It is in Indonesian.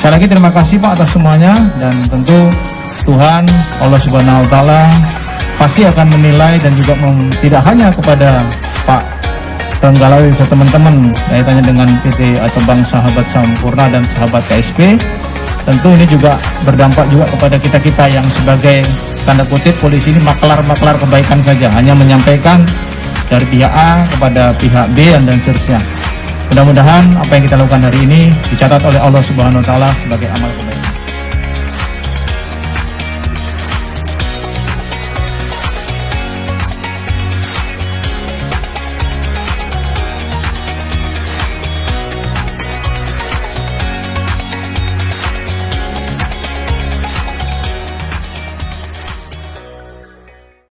Sekali lagi terima kasih Pak atas semuanya, dan tentu Tuhan Allah Subhanahu wa Ta'ala pasti akan menilai, dan juga tidak hanya kepada Pak Renggalawi serta teman-teman kaitannya dengan PT atau Bank Sahabat Sampurna dan Sahabat KSP. Tentu ini juga berdampak juga kepada kita-kita yang sebagai tanda kutip polisi ini maklar-maklar kebaikan saja, hanya menyampaikan dari pihak A kepada pihak B dan seterusnya. Mudah-mudahan apa yang kita lakukan hari ini dicatat oleh Allah Subhanahu wa Ta'ala sebagai amal kebaikan.